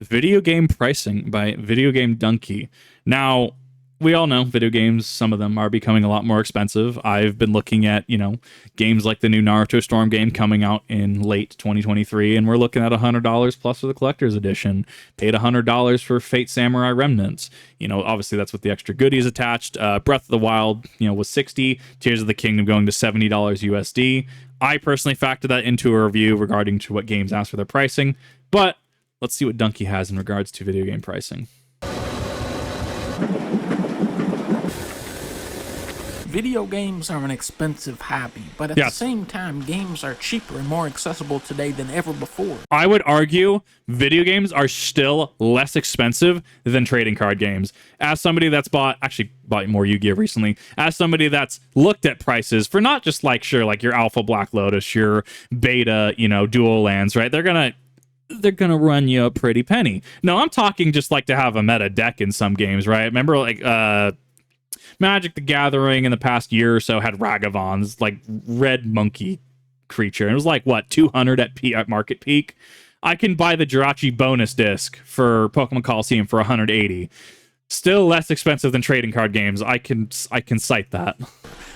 Video game pricing by VideoGameDunkey. Now, we all know video games, some of them are becoming a lot more expensive. I've been looking at, games like the new Naruto Storm game coming out in late 2023, and we're looking at $100 plus for the collector's edition. Paid $100 for Fate Samurai Remnants. Obviously that's with the extra goodies attached. Breath of the Wild, was $60. Tears of the Kingdom going to $70 USD. I personally factored that into a review regarding to what games ask for their pricing, but let's see what Dunkey has in regards to video game pricing. Video games are an expensive hobby, but at the same time, games are cheaper and more accessible today than ever before. I would argue video games are still less expensive than trading card games. As somebody that's bought more Yu-Gi-Oh! Recently, as somebody that's looked at prices for not just your Alpha Black Lotus, your Beta, Dual Lands, right? They're gonna run you a pretty penny. No, I'm talking just to have a meta deck in some games, right? Remember Magic the Gathering in the past year or so had Ragavons, red monkey creature. And it was what, 200 at market peak? I can buy the Jirachi bonus disc for Pokemon Coliseum for 180. Still less expensive than trading card games. I can cite that.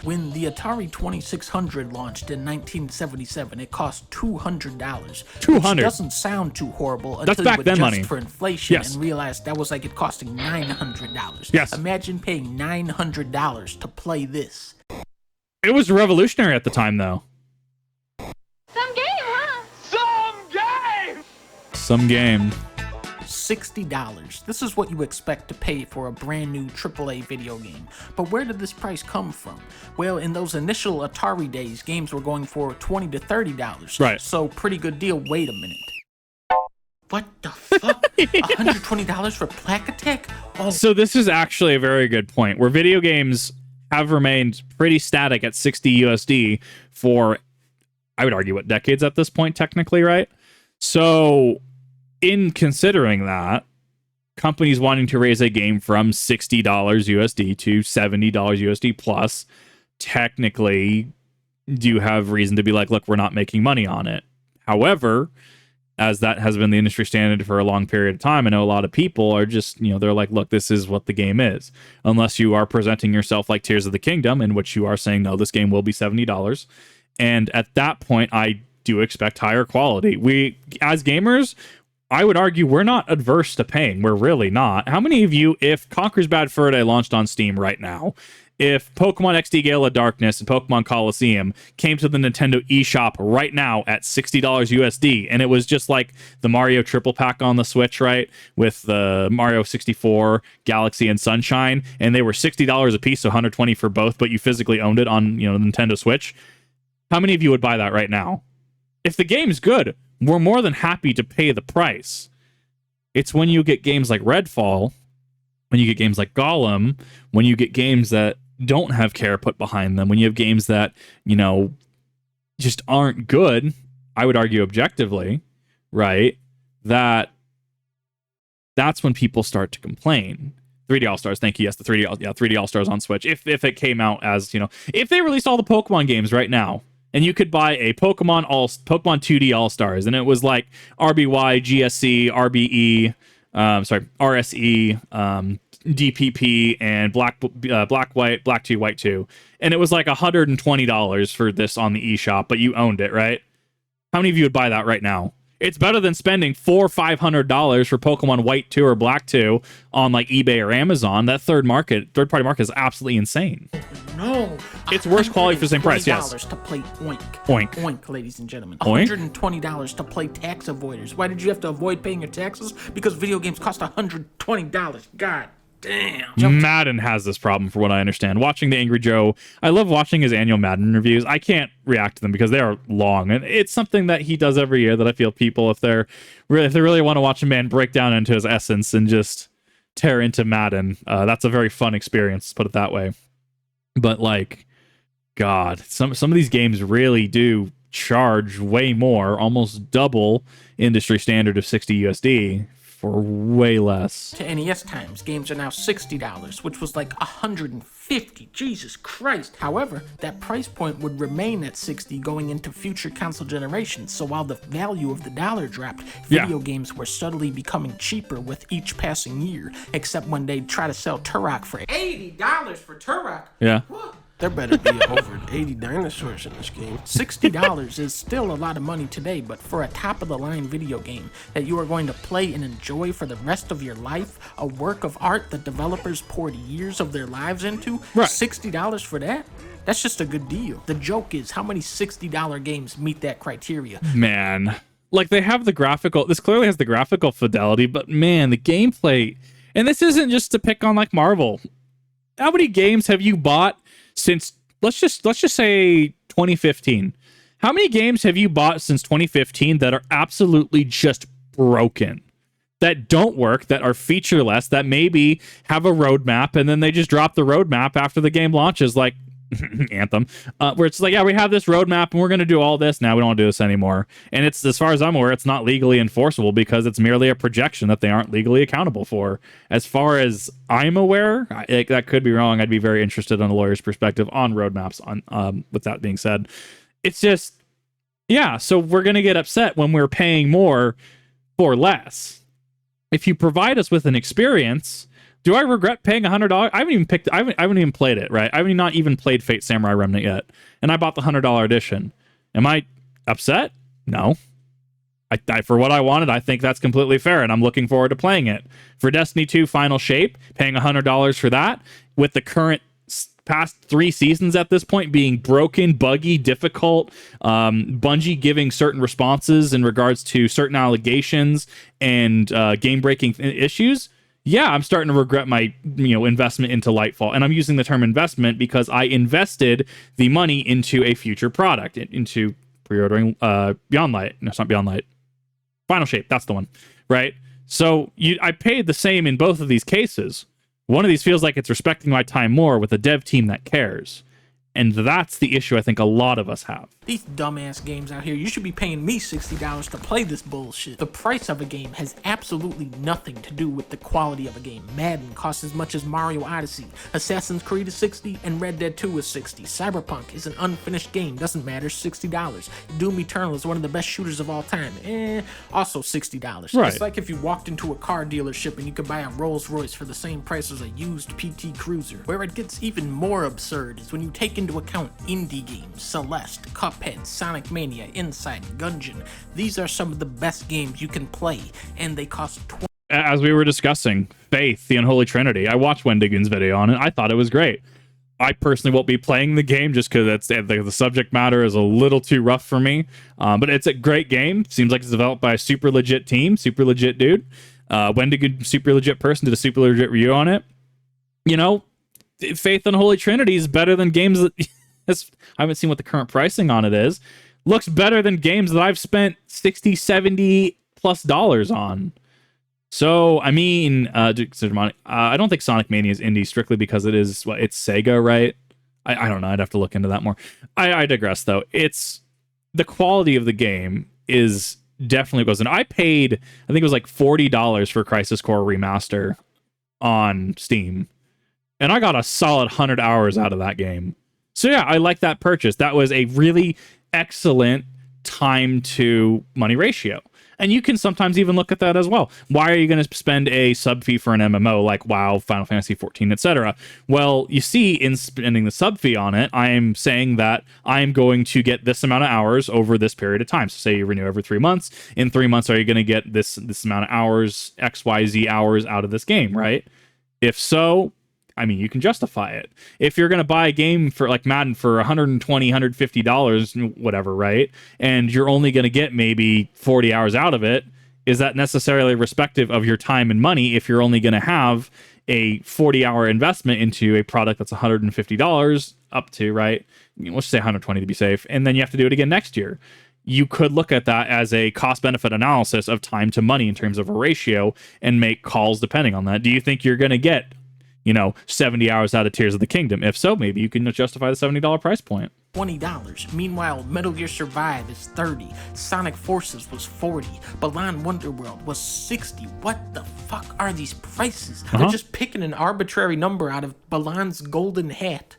When the Atari 2600 launched in 1977, it cost $200. $200 which doesn't sound too horrible until That's back you then adjust money. for inflation Yes. and realize that was it costing $900. Yes. Imagine paying $900 to play this. It was revolutionary at the time, though. Some game, huh? Some game. $60. This is what you expect to pay for a brand new AAA video game. But where did this price come from? Well, in those initial Atari days, games were going for $20 to $30. Right. So pretty good deal. Wait a minute. What the fuck? $120 for Plaque Attack? Oh. So this is actually a very good point, where video games have remained pretty static at 60 USD for, I would argue, decades at this point, technically, right? So in considering that, companies wanting to raise a game from $60 USD to $70 USD plus technically do have reason to be look, we're not making money on it. However, as that has been the industry standard for a long period of time, I know a lot of people are just, they're look, this is what the game is. Unless you are presenting yourself like Tears of the Kingdom, in which you are saying, no, this game will be $70. And at that point, I do expect higher quality. We, as gamers, I would argue we're not adverse to paying. We're really not. How many of you, if Conker's Bad Fur Day launched on Steam right now, if Pokemon XD Gale of Darkness and Pokemon Coliseum came to the Nintendo eShop right now at $60 USD, and it was just like the Mario triple pack on the Switch, right, with the Mario 64, Galaxy, and Sunshine, and they were $60 a piece, so $120 for both, but you physically owned it on the Nintendo Switch, how many of you would buy that right now? If the game's good, we're more than happy to pay the price. It's when you get games like Redfall, when you get games like Gollum, when you get games that don't have care put behind them, when you have games that, just aren't good, I would argue objectively, right, that's when people start to complain. 3D All-Stars, thank you. Yes, the 3D All-Stars on Switch. If it came out as, if they released all the Pokemon games right now, and you could buy a Pokemon 2D All-Stars, and it was like RBY, GSC, RBE, RSE, DPP, and Black White, Black 2, White 2. And it was like $120 for this on the eShop, but you owned it, right? How many of you would buy that right now? It's better than spending $400 or $500 for Pokemon White 2 or Black 2 on eBay or Amazon. That third-party market is absolutely insane. No. It's worse quality for the same price, yes. $120 to play Oink. Oink. Oink, ladies and gentlemen. Oink? $120 to play Tax Avoiders. Why did you have to avoid paying your taxes? Because video games cost $120. God damn. Madden has this problem, for what I understand. Watching the Angry Joe, I love watching his annual Madden reviews. I can't react to them because they are long, and it's something that he does every year that I feel people, if they really want to watch a man break down into his essence and just tear into Madden, that's a very fun experience, put it that way. But God, some of these games really do charge way more, almost double industry standard of 60 USD for way less. To NES times, games are now $60, which was $150 50, Jesus Christ. However, that price point would remain at 60 going into future console generations, so while the value of the dollar dropped, video games were subtly becoming cheaper with each passing year, except when they try to sell Turok for $80 for Turok. Yeah. What? There better be over 80 dinosaurs in this game. $60 is still a lot of money today, but for a top-of-the-line video game that you are going to play and enjoy for the rest of your life, a work of art that developers poured years of their lives into, $60 for that? That's just a good deal. The joke is, how many $60 games meet that criteria? Man, like they have the graphical, this clearly has the graphical fidelity, but man, the gameplay, and this isn't just to pick on like Marvel. How many games have you bought since let's just say 2015? How many games have you bought since 2015 that are absolutely just broken, that don't work, that are featureless, that maybe have a roadmap and then they just drop the roadmap after the game launches, like Anthem, where it's like, yeah, we have this roadmap and we're going to do all this. Now we don't want to do this anymore. And it's, as far as I'm aware, it's not legally enforceable because it's merely a projection that they aren't legally accountable for. As far as I'm aware, that could be wrong. I'd be very interested on a lawyer's perspective on roadmaps. On with that being said, it's just, yeah, so we're going to get upset when we're paying more for less. If you provide us with an experience, do I regret paying $100? I haven't even played it, right? I haven't not even played Fate Samurai Remnant yet, and I bought the $100 edition. Am I upset? No. I for what I wanted, I think that's completely fair, and I'm looking forward to playing it. For Destiny 2 Final Shape, paying $100 for that, with the current past 3 seasons at this point being broken, buggy, difficult, Bungie giving certain responses in regards to certain allegations and game-breaking issues, yeah, I'm starting to regret my investment into Lightfall. And I'm using the term investment because I invested the money into a future product, into pre-ordering Beyond Light. No, it's not Beyond Light. Final Shape, that's the one, right? So I paid the same in both of these cases. One of these feels like it's respecting my time more with a dev team that cares. And that's the issue I think a lot of us have. These dumbass games out here, you should be paying me $60 to play this bullshit. The price of a game has absolutely nothing to do with the quality of a game. Madden costs as much as Mario Odyssey, Assassin's Creed is $60, and Red Dead 2 is $60. Cyberpunk is an unfinished game, doesn't matter, $60. Doom Eternal is one of the best shooters of all time, also $60. Right. It's like if you walked into a car dealership and you could buy a Rolls Royce for the same price as a used PT Cruiser. Where it gets even more absurd is when you take into account indie games, Celeste, Cuphead, Sonic Mania, Inside, Gungeon. These are some of the best games you can play, and they cost $20. As we were discussing, Faith, the Unholy Trinity, I watched Wendigoon's video on it. I thought it was great. I personally won't be playing the game just because the subject matter is a little too rough for me. But it's a great game. Seems like it's developed by a super legit team, super legit dude. Wendigoon, super legit person, did a super legit review on it. Faith and Holy Trinity is better than games that I haven't seen what the current pricing on it is. Looks better than games that I've spent $60, $70 plus on. So, I mean, I don't think Sonic Mania is indie strictly because it's Sega, right? I don't know. I'd have to look into that more. I digress, though. It's the quality of the game is definitely goes in. I paid, I think it was like $40 for Crisis Core Remaster on Steam. And I got a solid 100 hours out of that game. So yeah, I like that purchase. That was a really excellent time to money ratio. And you can sometimes even look at that as well. Why are you going to spend a sub fee for an MMO like WoW, Final Fantasy 14, etc.? Well, you see, in spending the sub fee on it, I am saying that I am going to get this amount of hours over this period of time. So say you renew every 3 months. In 3 months, are you going to get this amount of hours, XYZ hours out of this game, right? If so, I mean, you can justify it. If you're going to buy a game for like Madden for $120, $150, whatever, right? And you're only going to get maybe 40 hours out of it, is that necessarily respective of your time and money if you're only going to have a 40-hour investment into a product that's $150 up to, right? Let's say 120 to be safe, and then you have to do it again next year. You could look at that as a cost-benefit analysis of time to money in terms of a ratio and make calls depending on that. Do you think you're going to get 70 hours out of Tears of the Kingdom? If so, maybe you can justify the $70 price point. $20. Meanwhile, Metal Gear Survive is $30. Sonic Forces was $40. Balan Wonderworld was $60. What the fuck are these prices? They're just picking an arbitrary number out of Balan's golden hat.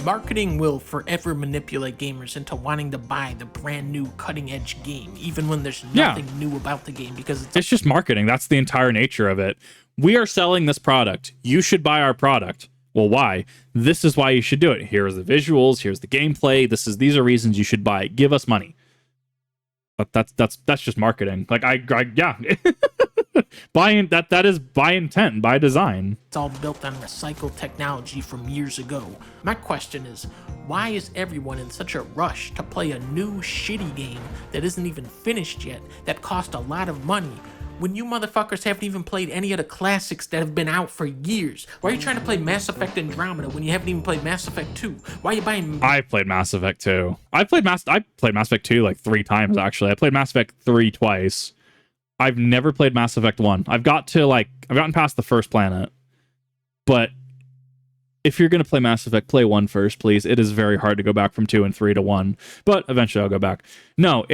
Marketing will forever manipulate gamers into wanting to buy the brand new cutting edge game, even when there's nothing new about the game, because it's just marketing. That's the entire nature of it. We are selling this product. You should buy our product. Well, why? This is why you should do it. Here's the visuals. Here's the gameplay. These are reasons you should buy it. Give us money. But that's just marketing. Like yeah. That is by intent, by design. It's all built on recycled technology from years ago. My question is, why is everyone in such a rush to play a new shitty game that isn't even finished yet, that cost a lot of money, when you motherfuckers haven't even played any of the classics that have been out for years? Why are you trying to play Mass Effect Andromeda when you haven't even played Mass Effect 2? Why are you buying... I played Mass Effect 2. I played Mass Effect 2 like 3 times, actually. I played Mass Effect 3 twice. I've never played Mass Effect 1. I've gotten past the first planet. But if you're going to play Mass Effect, play 1 first, please. It is very hard to go back from 2 and 3 to 1. But eventually I'll go back. No,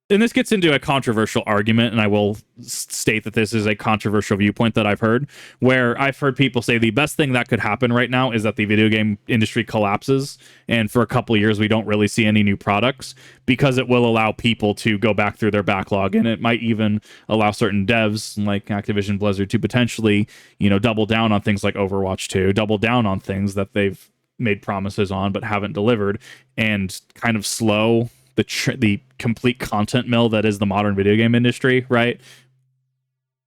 and this gets into a controversial argument, and I will state that this is a controversial viewpoint that I've heard, where I've heard people say the best thing that could happen right now is that the video game industry collapses, and for a couple of years we don't really see any new products, because it will allow people to go back through their backlog, and it might even allow certain devs like Activision Blizzard to potentially, double down on things like Overwatch 2, double down on things that they've made promises on but haven't delivered, and kind of slow the complete content mill that is the modern video game industry, right?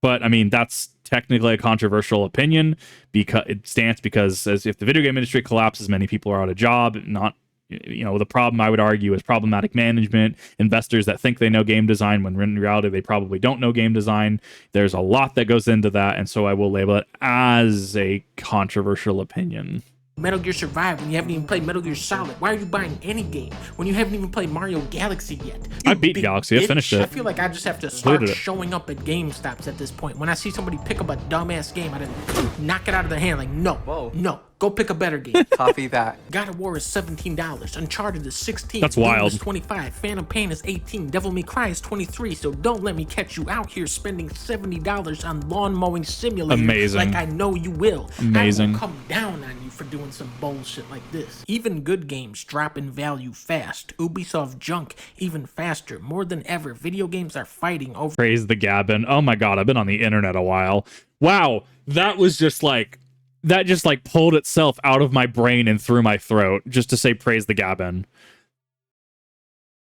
But I mean, that's technically a controversial opinion, because as if the video game industry collapses, many people are out of job. Not, the problem, I would argue, is problematic management, investors that think they know game design when in reality they probably don't know game design. There's a lot that goes into that, and so I will label it as a controversial opinion. Metal Gear Survive when you haven't even played Metal Gear Solid? Why are you buying any game when you haven't even played Mario Galaxy yet? I beat Galaxy. I finished it. I feel like I just have to start showing up at GameStops at this point. When I see somebody pick up a dumbass game, I just knock it out of their hand like, no. Go pick a better game. Copy that. God of War is $17. Uncharted is $16. That's wild. Doom is $25. Phantom Pain is $18. Devil May Cry is $23. So don't let me catch you out here spending $70 on Lawn Mowing Simulator. Amazing. Like I know you will. Amazing. I will come down on you for doing some bullshit like this. Even good games drop in value fast. Ubisoft junk even faster. More than ever, video games are fighting over... Praise the Gabbin. Oh my god, I've been on the internet a while. Wow, that was just like... That just like pulled itself out of my brain and through my throat just to say praise the Gabbin.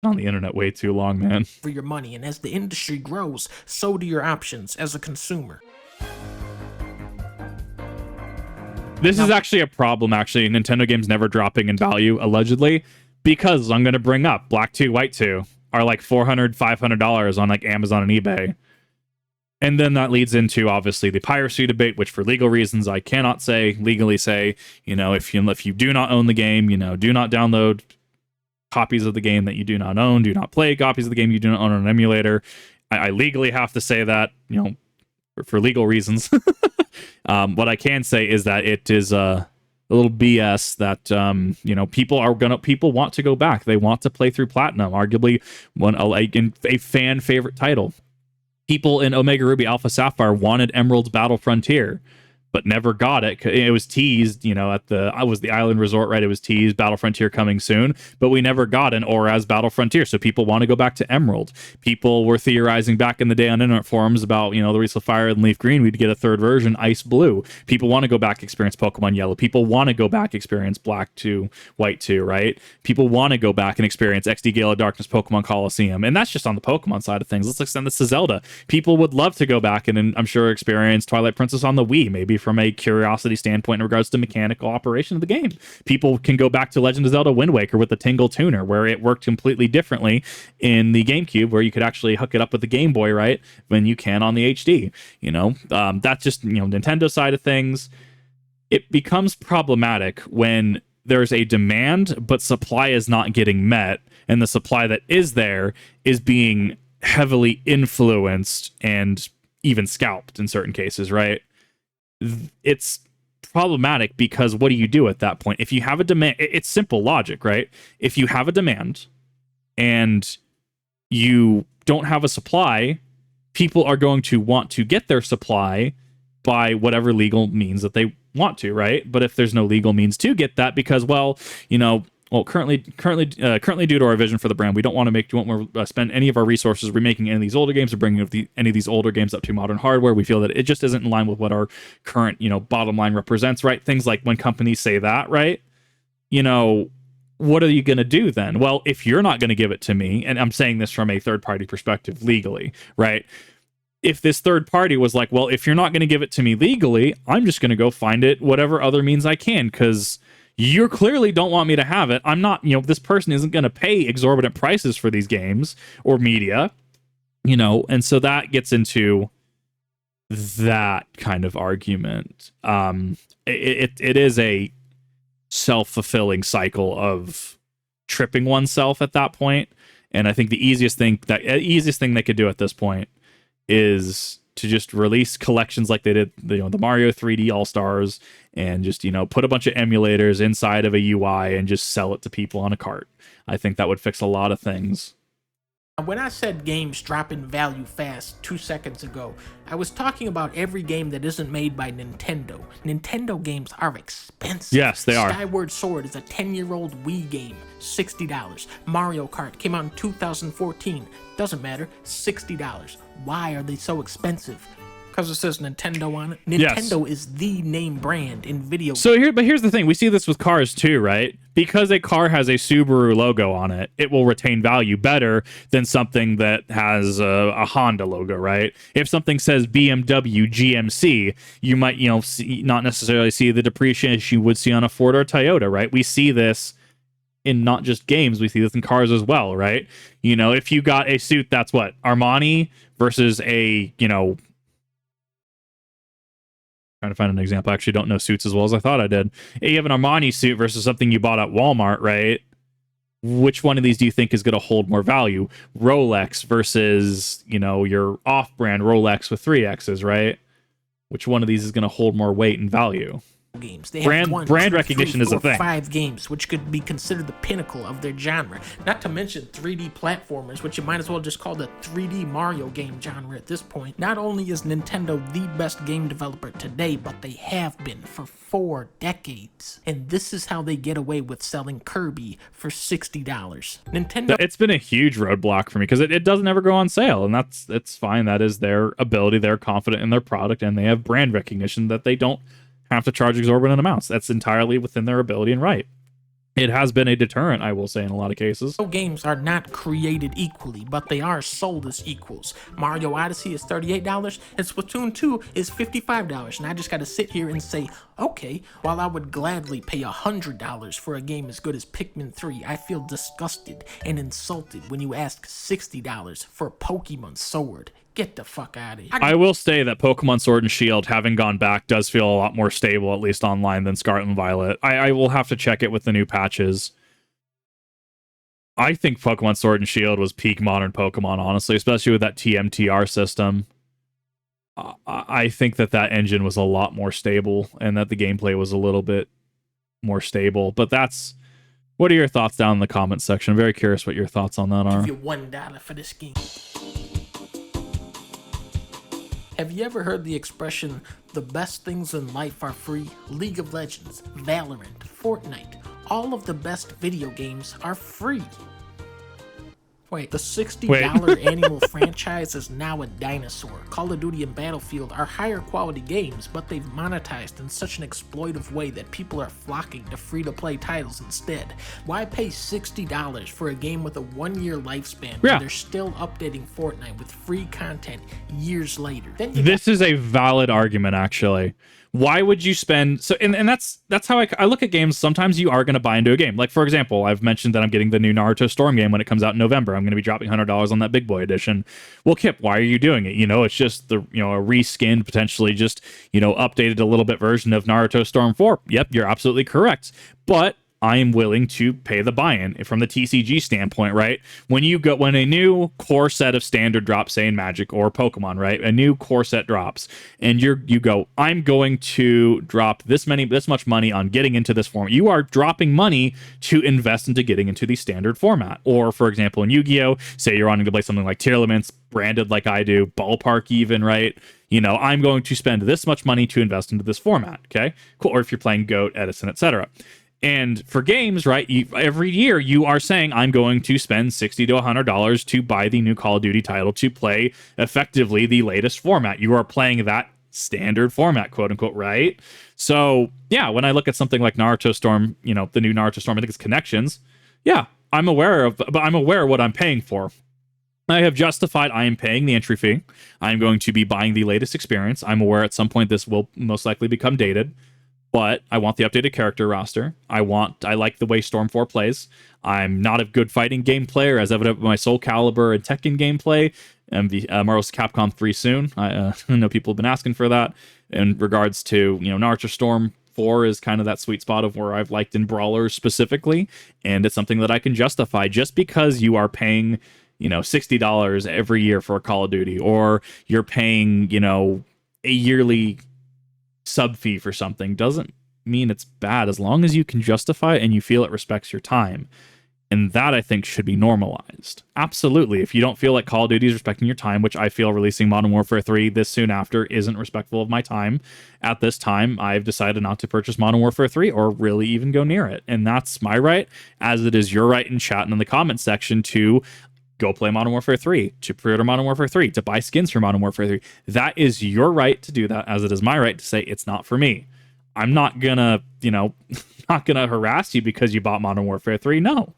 On the internet way too long, man. For your money, and as the industry grows, so do your options as a consumer. This is actually a problem, actually. Nintendo games never dropping in value, allegedly, because I'm going to bring up Black 2, White 2 are like $400, $500 on like Amazon and eBay. And then that leads into, obviously, the piracy debate, which for legal reasons I cannot legally say, if you do not own the game, do not download copies of the game that you do not own, do not play copies of the game you do not own on an emulator. I legally have to say that, for legal reasons. What I can say is that it is a little BS that, people want to go back. They want to play through Platinum, arguably a fan favorite title. People in Omega Ruby Alpha Sapphire wanted Emerald's Battle Frontier, but never got it. It was teased, the Island Resort, right? It was teased, Battle Frontier coming soon, but we never got an Oraz Battle Frontier. So people want to go back to Emerald. People were theorizing back in the day on internet forums about, the Wreath of Fire and Leaf Green. We'd get a third version, Ice Blue. People want to go back, experience Pokemon Yellow. People want to go back, experience Black 2, White 2, right? People want to go back and experience XD Gale of Darkness, Pokemon Coliseum. And that's just on the Pokemon side of things. Let's extend this to Zelda. People would love to go back and I'm sure experience Twilight Princess on the Wii, maybe from a curiosity standpoint in regards to mechanical operation of the game. People can go back to Legend of Zelda Wind Waker with the Tingle Tuner, where it worked completely differently in the GameCube, where you could actually hook it up with the Game Boy, right, when you can on the HD. That's just, Nintendo side of things. It becomes problematic when there's a demand, but supply is not getting met, and the supply that is there is being heavily influenced and even scalped in certain cases, right? It's problematic because what do you do at that point? If you have a demand, it's simple logic, right? If you have a demand and you don't have a supply, people are going to want to get their supply by whatever legal means that they want to, right? But if there's no legal means to get that, because, well, currently due to our vision for the brand, we don't want to spend any of our resources remaking any of these older games or bringing any of these older games up to modern hardware. We feel that it just isn't in line with what our current, bottom line represents, right? Things like when companies say that, right? What are you going to do then? Well, if you're not going to give it to me, and I'm saying this from a third-party perspective legally, right? If this third party was like, well, if you're not going to give it to me legally, I'm just going to go find it whatever other means I can, because you clearly don't want me to have it. I'm not, this person isn't going to pay exorbitant prices for these games or media, and so that gets into that kind of argument. It is a self-fulfilling cycle of tripping oneself at that point, and I think the easiest thing they could do at this point is to just release collections like they did the Mario 3D All-Stars, and just put a bunch of emulators inside of a UI and just sell it to people on a cart. I think that would fix a lot of things. When I said games drop in value fast 2 seconds ago, I was talking about every game that isn't made by Nintendo. Nintendo games are expensive. Yes, they are. Skyward Sword is a 10-year-old Wii game, $60. Mario Kart came out in 2014, doesn't matter, $60. Why are they so expensive? Because it says Nintendo on it. Nintendo is the name brand in video games. But here's the thing. We see this with cars too, right? Because a car has a Subaru logo on it, it will retain value better than something that has a Honda logo, right? If something says BMW GMC, you might, not necessarily see the depreciation you would see on a Ford or Toyota, right? We see this in not just games, we see this in cars as well, right? If you got a suit that's what? Armani versus a, trying to find an example. I actually don't know suits as well as I thought I did. You have an Armani suit versus something you bought at Walmart, right? Which one of these do you think is going to hold more value? Rolex versus, your off-brand Rolex with 3Xs, right? Which one of these is going to hold more weight and value? Games. They have brand recognition is a thing. 5 games, which could be considered the pinnacle of their genre. Not to mention 3D platformers, which you might as well just call the 3D Mario game genre at this point. Not only is Nintendo the best game developer today, but they have been for 4 decades. And this is how they get away with selling Kirby for $60. Nintendo. It's been a huge roadblock for me because it doesn't ever go on sale, and it's fine. That is their ability. They're confident in their product, and they have brand recognition that they don't have to charge exorbitant amounts. That's entirely within their ability and right. It has been a deterrent, I will say, in a lot of cases. Games are not created equally, but they are sold as equals. Mario Odyssey is $38, and Splatoon 2 is $55, and I just gotta sit here and say, okay, while I would gladly pay $100 for a game as good as Pikmin 3, I feel disgusted and insulted when you ask $60 for Pokemon Sword. Get the fuck out of here. I will say that Pokemon Sword and Shield, having gone back, does feel a lot more stable, at least online, than Scarlet and Violet. I will have to check it with the new patches. I think Pokemon Sword and Shield was peak modern Pokemon, honestly, especially with that TMTR system. I think that engine was a lot more stable, and that the gameplay was a little bit more stable. But what are your thoughts down in the comments section? I'm very curious what your thoughts on that are. Give you $1 for this game. Have you ever heard the expression, the best things in life are free? League of Legends, Valorant, Fortnite, all of the best video games are free. Wait, the $60 annual franchise is now a dinosaur. Call of Duty and Battlefield are higher quality games, but they've monetized in such an exploitive way that people are flocking to free-to-play titles instead. Why pay $60 for a game with a 1-year lifespan when they're still updating Fortnite with free content years later? This is a valid argument, actually. Why would you spend and that's how I look at games. Sometimes you are going to buy into a game. Like, for example, I've mentioned that I'm getting the new Naruto Storm game when it comes out in November. I'm going to be dropping $100 on that big boy edition. Well, Kip, why are you doing it? It's just a reskinned, potentially just updated a little bit version of Naruto Storm 4. Yep, you're absolutely correct. But I am willing to pay the buy-in from the TCG standpoint, right? When a new core set of standard drops, say in Magic or Pokemon, right? A new core set drops, and you go, I'm going to drop this much money on getting into this format. You are dropping money to invest into getting into the standard format. Or, for example, in Yu-Gi-Oh, say you're wanting to play something like Tier Elements, branded like I do, Ballpark even, right? I'm going to spend this much money to invest into this format, okay? Cool. Or if you're playing GOAT, Edison, etc. And for games, right, every year you are saying, I'm going to spend $60 to $100 to buy the new Call of Duty title to play effectively the latest format. You are playing that standard format, quote unquote, right? So, yeah, when I look at something like Naruto Storm, the new Naruto Storm, I think it's Connections. Yeah, I'm aware of what I'm paying for. I have justified I am paying the entry fee. I'm going to be buying the latest experience. I'm aware at some point this will most likely become dated. But I want the updated character roster. I like the way Storm 4 plays. I'm not a good fighting game player, as evident by my Soul Calibur and Tekken gameplay. Marvel's Capcom 3 soon. I know people have been asking for that. In regards to, Naruto Storm 4 is kind of that sweet spot of where I've liked in brawlers specifically. And it's something that I can justify just because you are paying, $60 every year for a Call of Duty, or you're paying, a yearly sub fee for something doesn't mean it's bad, as long as you can justify it and you feel it respects your time. And that, I think, should be normalized. Absolutely. If you don't feel like Call of Duty is respecting your time, which I feel releasing Modern Warfare 3 this soon after isn't respectful of my time, at this time, I've decided not to purchase Modern Warfare 3 or really even go near it. And that's my right, as it is your right in chat and in the comment section to go play Modern Warfare 3, to pre-order Modern Warfare 3, to buy skins for Modern Warfare 3. That is your right to do that, as it is my right to say it's not for me. I'm not gonna, not gonna harass you because you bought Modern Warfare 3. No.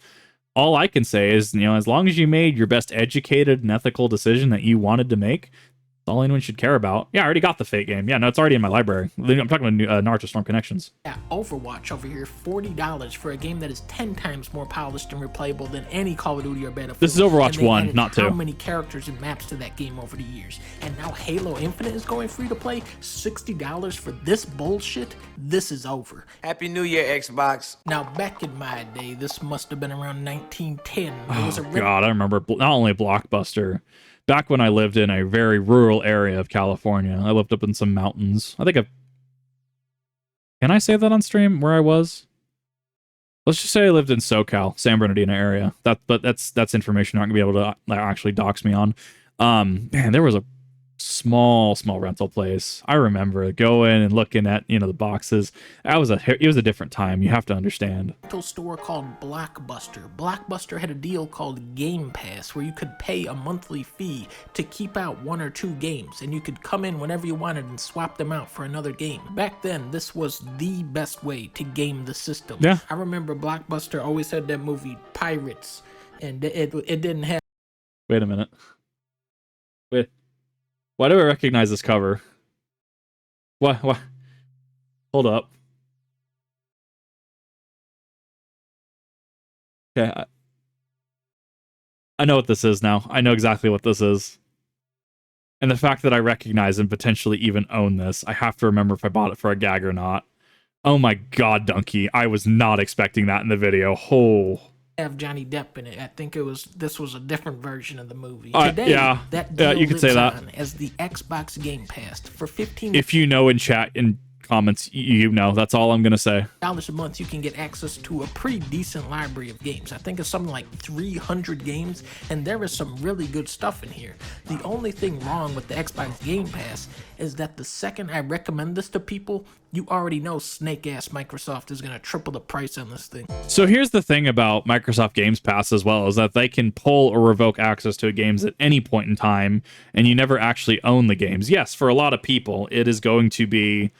All I can say is, as long as you made your best educated and ethical decision that you wanted to make, that's all anyone should care about. Yeah, I already got the Fate game. Yeah, no, it's already in my library. I'm talking about Naruto Storm Connections. Yeah, Overwatch over here, $40 for a game that is 10 times more polished and replayable than any Call of Duty or Battlefield. This is Overwatch 1, not 2. How many characters and maps to that game over the years? And now Halo Infinite is going free to play. $60 for this bullshit? This is over. Happy New Year, Xbox. Now, back in my day, this must have been around 1910. God, I remember not only Blockbuster. Back when I lived in a very rural area of California, I lived up in some mountains. Can I say that on stream where I was? Let's just say I lived in SoCal, San Bernardino area. But that's information you're not gonna be able to actually dox me on. Man, there was a small rental place. I remember going and looking at the boxes. It was a different time. You have to understand. Rental store called Blockbuster. Blockbuster had a deal called Game Pass, where you could pay a monthly fee to keep out 1 or 2 games, and you could come in whenever you wanted and swap them out for another game. Back then, this was the best way to game the system. Yeah. I remember Blockbuster always had that movie Pirates, and it didn't have. Wait a minute. Why do I recognize this cover? What? Hold up. Okay. I know what this is now. I know exactly what this is. And the fact that I recognize and potentially even own this, I have to remember if I bought it for a gag or not. Oh my god, Dunkey. I was not expecting that in the video. Oh. Have Johnny Depp in it. I think this was a different version of the movie. Today, that deal you could say that as the Xbox Game Pass for $15. If you know in chat in comments, that's all I'm gonna say. $1 a month, you can get access to a pretty decent library of games. I think it's something like 300 games, and there is some really good stuff in here. The only thing wrong with the Xbox Game Pass is that the second I recommend this to people, you already know snake-ass Microsoft is going to triple the price on this thing. So here's the thing about Microsoft Games Pass as well, is that they can pull or revoke access to games at any point in time, and you never actually own the games. Yes, for a lot of people, it is going to be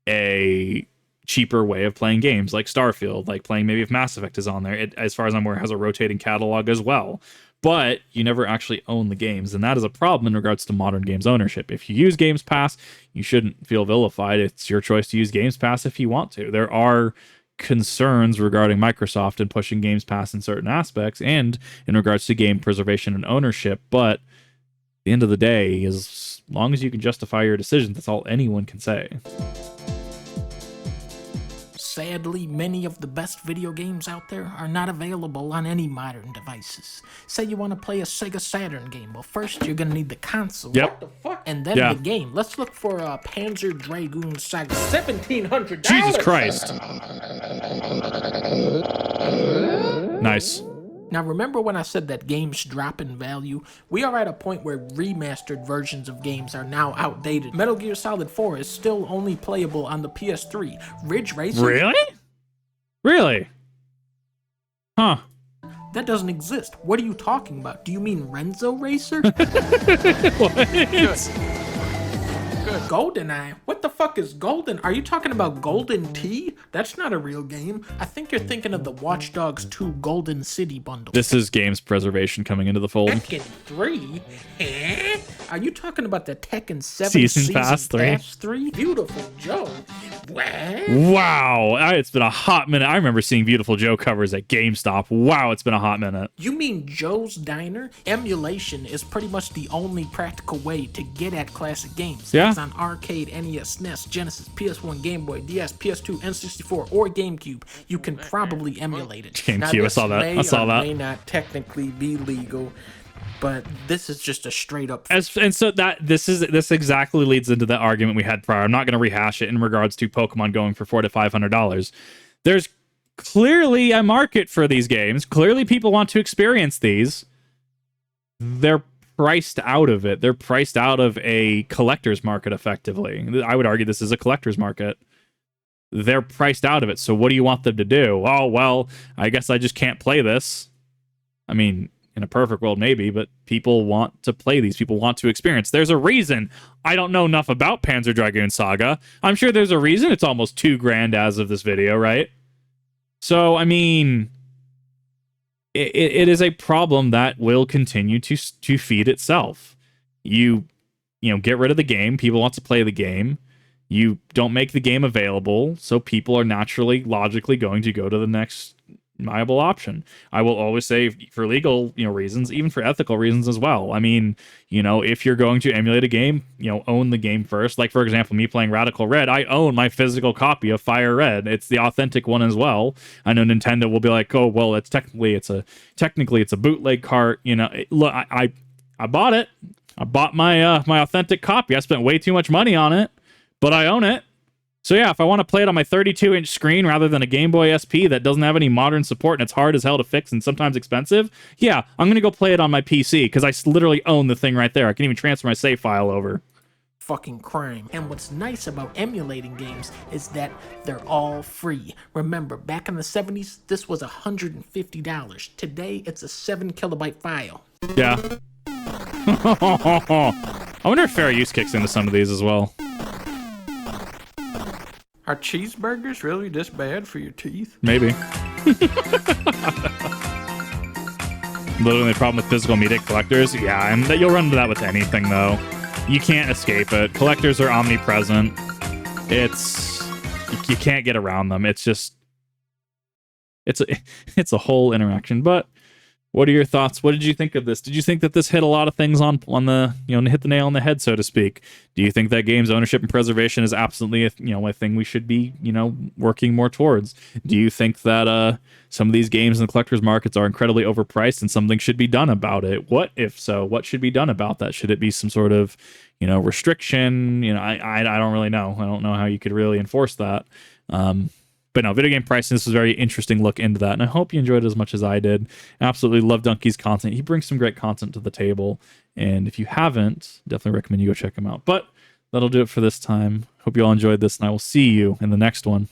a cheaper way of playing games, like Starfield, like playing maybe if Mass Effect is on there. It, as far as I'm aware, has a rotating catalog as well. But you never actually own the games, and that is a problem in regards to modern games ownership. If you use Games Pass, you shouldn't feel vilified. It's your choice to use Games Pass if you want to. There are concerns regarding Microsoft and pushing Games Pass in certain aspects, and in regards to game preservation and ownership, but at the end of the day, as long as you can justify your decisions, that's all anyone can say. Sadly, many of the best video games out there are not available on any modern devices. Say you want to play a Sega Saturn game. Well, first you're going to need the console. Yep. What the fuck? And then the game. Let's look for Panzer Dragoon Saga. $1,700. Jesus Christ. Nice. Now remember when I said that games drop in value? We are at a point where remastered versions of games are now outdated. Metal Gear Solid 4 is still only playable on the PS3. Ridge Racer? Really? Really? Huh. That doesn't exist. What are you talking about? Do you mean Renzo Racer? What? GoldenEye? What the fuck is Golden? Are you talking about Golden Tea? That's not a real game. I think you're thinking of the Watch Dogs 2 Golden City bundle. This is games preservation coming into the fold. Tekken 3? Eh? Are you talking about the Tekken 7 Season Pass 3? Beautiful Joe. What? Wow. It's been a hot minute. I remember seeing Beautiful Joe covers at GameStop. Wow, it's been a hot minute. You mean Joe's Diner? Emulation is pretty much the only practical way to get at classic games. Yeah. It's on arcade, NES, SNES, Genesis, PS1, Game Boy, DS, PS2, N64, or GameCube. You can probably emulate it. GameCube, I saw that. I saw that. May not technically be legal, but this is just a straight up. And so this exactly leads into the argument we had prior. I'm not going to rehash it in regards to Pokemon going for $400 to $500. There's clearly a market for these games. Clearly, people want to experience these. They're priced out of it. They're priced out of a collector's market, effectively. I would argue this is a collector's market. They're priced out of it. So what do you want them to do? Oh, well, I guess I just can't play this. I mean, in a perfect world, maybe, but people want to play these. People want to experience. There's a reason. I don't know enough about Panzer Dragoon Saga. I'm sure there's a reason it's almost $2,000 as of this video, right? So, I mean, it is a problem that will continue to feed itself. You get rid of the game. People want to play the game. You don't make the game available, so people are naturally, logically going to go to the next viable option. I will always say, for legal reasons, even for ethical reasons as well. I mean, if you're going to emulate a game, own the game first. Like, for example, me playing Radical Red, I own my physical copy of Fire Red. It's the authentic one as well. I know Nintendo will be like, oh, well, it's technically a bootleg cart. Look, I bought it. I bought my my authentic copy. I spent way too much money on it, but I own it. So yeah, if I want to play it on my 32-inch screen rather than a Game Boy SP that doesn't have any modern support and it's hard as hell to fix and sometimes expensive, yeah, I'm going to go play it on my PC because I literally own the thing right there. I can even transfer my save file over. Fucking crime. And what's nice about emulating games is that they're all free. Remember, back in the 70s, this was $150. Today, it's a 7 kilobyte file. Yeah. I wonder if fair use kicks into some of these as well. Are cheeseburgers really this bad for your teeth? Maybe. Literally the problem with physical media collectors. Yeah, and you'll run into that with anything, though. You can't escape it. Collectors are omnipresent. You can't get around them. It's just... It's a whole interaction. But what are your thoughts? What did you think of this? Did you think that this hit a lot of things on the, hit the nail on the head, so to speak? Do you think that games ownership and preservation is absolutely a thing we should be, working more towards? Do you think that some of these games in the collector's markets are incredibly overpriced and something should be done about it? What if so? What should be done about that? Should it be some sort of, restriction? I don't really know. I don't know how you could really enforce that. But no, video game pricing, this was a very interesting look into that, and I hope you enjoyed it as much as I did. Absolutely love Dunkey's content. He brings some great content to the table, and if you haven't, definitely recommend you go check him out. But that'll do it for this time. Hope you all enjoyed this, and I will see you in the next one.